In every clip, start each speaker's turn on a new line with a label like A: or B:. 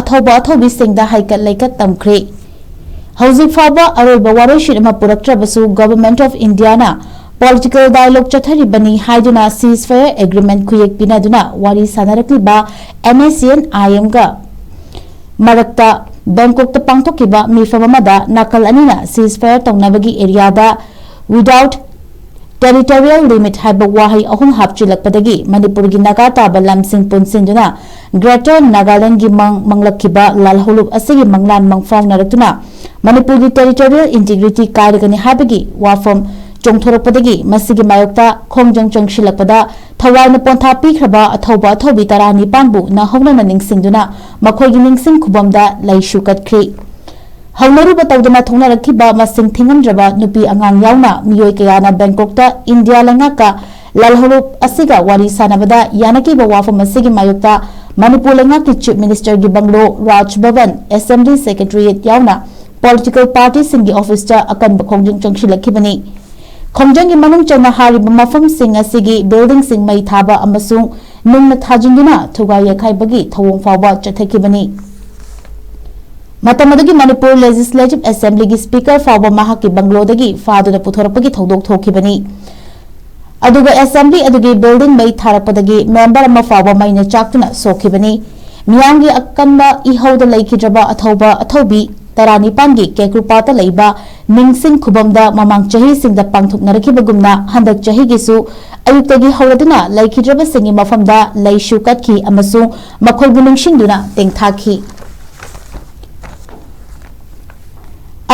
A: अथौबा अथौबीसिंगदा हाइकत लेकत तमख्रे हौजिक फाबा अरोइबा वारोइशिट अमा पुरक्त्रबसु गवर्नमेंट ऑफ इंडिया ना पॉलिटिकल डायलॉग चथरिबनी हाइदुना सीजफायर एग्रीमेंट खुयेक पिनादुना वारी सानरक्लिबा NACN IM गा मरक्ता बैंकॉक पांथोकिबा मिफम अमदा नाकल अनिना सीजफायर तौनबगी एरियादा विदाउट टेरिटोरियल लिमिट हाइब वाहई अहुम हापचिलकपदगी मणिपुर की नागा ताबा लमसिंग पुनसिंदुना ग्रेटर नागालैंड की मंगलखिबा लालहौलुब असिगी मंगलान मंगफावनरतुना मणिपुर की टेरिटोरियल इंटीग्रिटी कायरगनी हाबगी वाफम चोंथोरपदगी मसिगी मायोक्ता खोंजंग चोंगशिलकपदा थवाइना पोंथा पीखरबा अथौबा अथौबी 19 नहौना निंगसिंदुना मखोइगी निंगसिंग खुबमदा लैशु कटख्री हौनरुबा तौदना थोंनारखिबा मसिंग थिंगमद्रबा नुपी अंगांग यावना मियोय कयाना बैंकॉकता इंडिया लंगाका लालहौलुब असिगा वारी सानबदा यानकीबा वाफम असिगी मायोक्ता मणिपुर लंगाकी चीफ मिनिस्टर की bungalow Raj Bhavan assembly secretariat यावना पॉलिटिकल पार्टी सिंगी ऑफिस अकनब खोंजंग चोंगशिलखिबनी खोंजंगी मनुंग चंगना हारिबा मफम सिंग असिगी बिल्डिंग सिंग मई थाबा अमसुंग नुंगना थाजिंदुना थुगाय यखाइबगी थवोंग फावबा चथेखिबनी मतमदगी मणिपुर लेजिस्लेटिव असेंबली की स्पीकर फावबा महाकी बंगलोदगी फादुना पुथोरपगी थौदोक थोखिबनी अदुगा असेंबली अदुगी बिल्डिंग मई थारपदगी मेंबर अमा फावबा मईना चाक्तुना सोखिबनी मियांगी अकनबा इहौदा लैखिद्रबा अथौबा अथौबी 19 की केक्रुपाता लैबा निंगसिंग खुबमदा ममांग चही सिंगदा पांथोकनरखिबगुमना हंदक चही गिसु अयुक्तगी हौरदुना लैखिद्रबा सिंगी मफमदा लैशु कटखी अमसु मखोइबु निंगसिंगदुना तेंगथाखी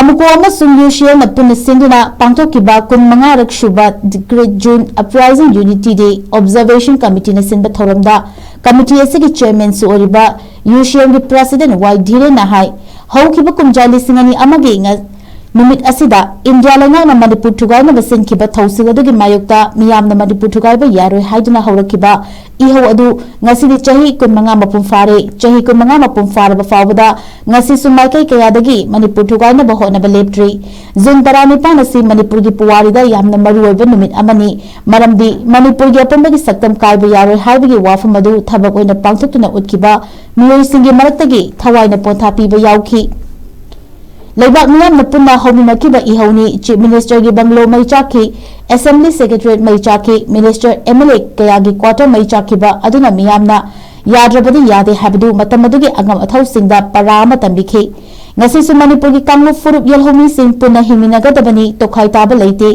A: अमुको अमसुंग यूशियल नपुन सिंगदुना पांथोकिबा 15 रक शुबा great June uprising unity day observation committee न सिंबा थौरमदा कमिटी असिगी चेयरमैन सु ओरिबा यूशियल की प्रेसिडेंट वाई धीरे नाहाई हौखिबा कुमजाली सिंगनी अमगी नुमित असिदा इंडिया लंगाना मणिपुर थुगाइना बसिनखिबा थौसिल अदुगी मायोक्ता मियामना मणिपुर थुगाइबा यारोय हाइदुना हौरखिबा इहो अदु ngasidi chahi 15 mapum fare chahi 15 mapum faraba fawbada ngasi sumaikai kayadagi manipur thugaina bahona baleptri jun 19 asi manipur gi puwarida yamna maruoiba numit amani maramdi manipur gi apambagi saktam kaiba yaroy haibagi wafam adu thabak oina pangthutuna utkiba miyoi singi maraktagi thawaina pontha piba yauki लेबाक मियाम पुनः हौमिनखिबा इहौनी chief minister की bungalow मई चाखी assembly secretariat मई चाखी minister MLA कया की quarter मई चाखिबा अदुना मियामना याद्रबदी यादे हाबदु मतमदुगी अंगम अथौसिंगदा परामा तंबिखि ngasi Manipur की कांगलु फुरुप यलहोमी सिंह पुनः हिमिनगदबनी तोखाई ताबा लेते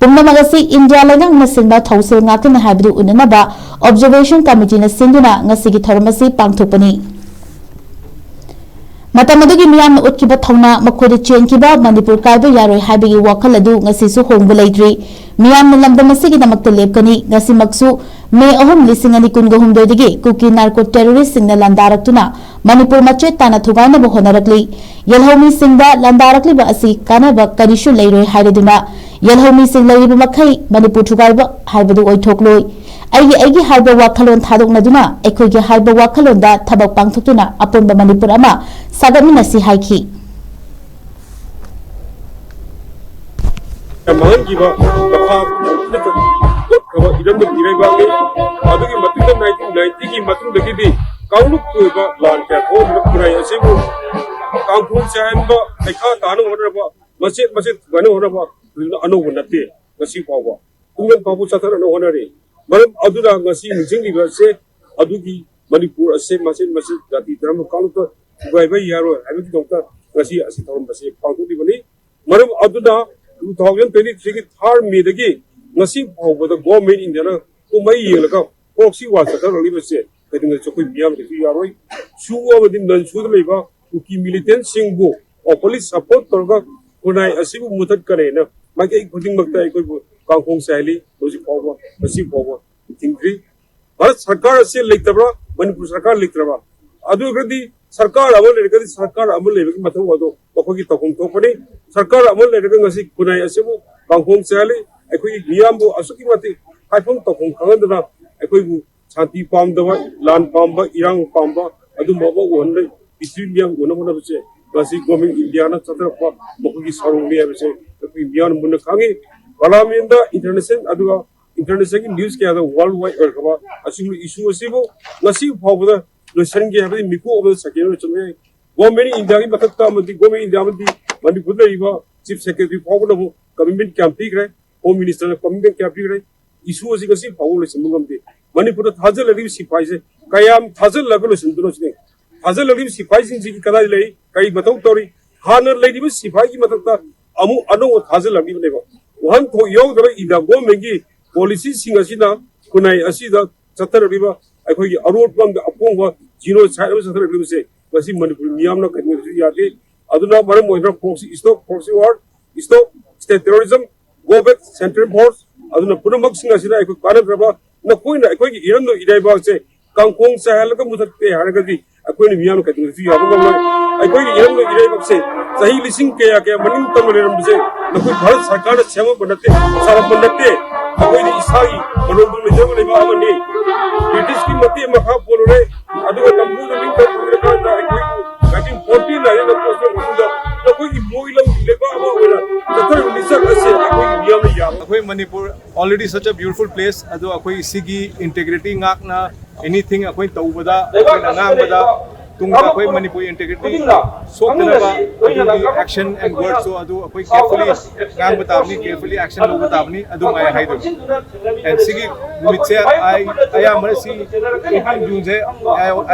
A: पुमनमगसी India लंगांग मसिंबा थौसिल ngakin हाबदु उननबा observation committee न सिंगुना ngasi की थरमसी पांगथोपनी मतमदुगी मियाम उतकिबा थौना मखोदे चेंकिबा मणिपुर कायबा यारोय हाइबगी वाखल अदु ngasisu होंगबा लेद्री मियाम लमदम मसिगी दमक्ता लेपकनी ngasi मक्सु मे 2019 दगी कुकी नार्को टेररिस्ट सिंगना लंदारक्तुना मणिपुर मचे ताना थुगाइना बहोनरकली यलहोमी सिंगदा लंदारकलिबा असि कानाबा करिशु लेरोय हाइरदुना यलहोमी सिंग लेरिबा मखै मणिपुर थुगाइबा हाइबदु ओइथोकलोय आइगी हाइबा वाखलोन थादोकनदुना एखोइगी हाइबा वाखलोनदा थबक पांगथुना अपुनबा मणिपुर अमा सागमिनसी हाइखी
B: मांगीबा कफा कबा इदम दिरेबागे अदुगी मतुदा 1990 की मतुदगी काउलुक कोइबा लान क्या को पुराय असेबु काउंकुन चाइबा एखा तानु होरबा मसे गनो होरबा अनु नते गसी पावा तुंगन पाबु चाथर अनु होनरे मरम अदुरा गसी मिजिंगिबा से अदुगी मणिपुर असे मसे जाति धर्म काउलुक गुगाइबा यारो हाबिक डॉक्टर गसी असि थरम बसे पाउदुबनी मरम अदुदा 2023 की थर्ड मे दगी ngasi phawbada government indiana ko mai yelaka proxy wa sa thar liba se kedinga chokoi miam de yaroi chu wa din nan chu leiba ki militant singbo or police support torga kunai asibu mutat kare na magi khuding makta koi kangkhong saili loji phawba ngasi phawba tingri bharat sarkar ase leitabra manipur sarkar leitabra adu gradi sarkar amol lekadi sarkar amol lebaki mathaw ado bakhogi takum tokoni sarkar amol lekadi ngasi kunai asibu kangkhong saili अखोई मियामबो असुकी मति हाइफम तखों खंगदना अखोईबु शांति पामदवा लान पामबा इरांग पामबा अदु मबो वनले पिसि मियाम गोनमना बसे गसि government Indiana चतरपा मखोगी सरोंगे बसे अखोई मियाम मुन खांगे parliament international अदुगा इंटरनेशनल न्यूज़ के अदु वर्ल्ड वाइड अरखबा असिगु इशू असिबो ngasi phawbada लोसनगे है मिको अब सके चुमे गवर्नमेंट इंडिया की मथकता government India Manipur chief secretary फाउब कमिटमेंट क्या पीग्रे होम मिनिस्टर कमिटमेंट क्या पीग्रे इशू असी फाउ लोसनबे मनपुर थाजल सिपाही से कयाम थाजल लोसनदो थाजल सिपाही की कदा कई मौ तौरी हाँ सिपाही की मथकता अनु थाजल वहां यौद इंडिया गवर्नमेंट की पॉलिसी खुनाई चतरब अरोप अपोंब जीरो साइड चतरबसे मनपुर मियामना कहीं यादे stop proxy war stop state terrorism go back central force पुनमक कानद्रब नखोना इरम इराइबासे कांकों सहल मुथते अखोन मियाम कहीं इरम इराइबासे सही लिसिंग क्या क्या मनिंग तमसे नखोई भारत सरकार सेम बनते सारब बनते अखोन इसाई मनोबल में जब लेबाने ब्रिटिश की मते मखा पोलरे अदुगा नंबू लिंक कर 1914 लाइन पोस्ट में नखोई की मोइलम लेबा होना जतर लिसक असे अखोई मियाम याम
C: अखोई Manipur already such a beautiful place अदो अखोई सिगी इंटीग्रिटी ngakna एनीथिंग अखोई तौबदा अखोई ngangbada tunga अखोई मणिपुर इंटीग्रिटी सोक्तनबा अदुगी एक्शन एंड वर्ड सो अदु अखोई केयरफुली ngangbataabni केयरफुली एक्शन लोबताabni अदु mai haidu and sigi mitse I am see 18 June se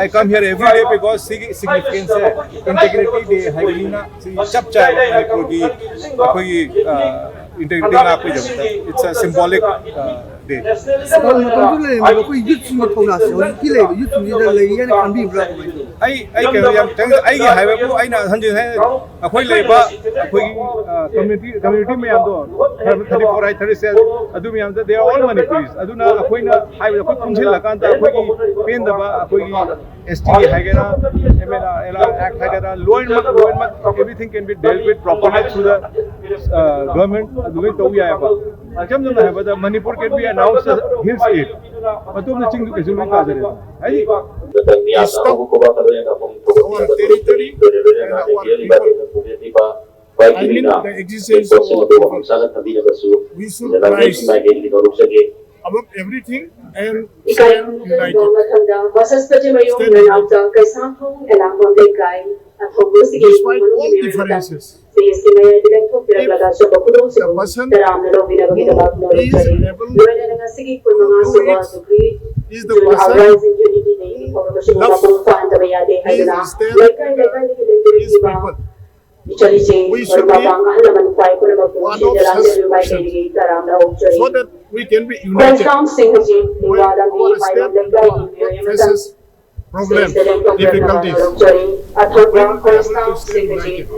C: I come here every day because sigi significance है integrity day hailina si chapcha Manipur की अखोई integrity ngak pe jamta it's a symbolic day ai ke yam tang ai gi haiba ko ai na hanje hai akhoi leiba akhoi community me am do 34 ai 37 adu me am they are all Manipuris aduna akhoi na haiba akhoi kumjil lakan ta akhoi gi pen da ba akhoi gi ST haigera MLA ela act haigera law and everything can be dealt with properly through the government adu to ya ba jam jam hai ba Manipur can be announced as hill state atum na ching du ke julu ka jare ai
D: stop our territory and our people. I mean the existence of we should rise above everything and stand united. Despite all differences, if the person who is able to do it is the person who loves his state and his people. We should be one of such so that we can be united when our state faces problems, difficulties. We will be able to stay united.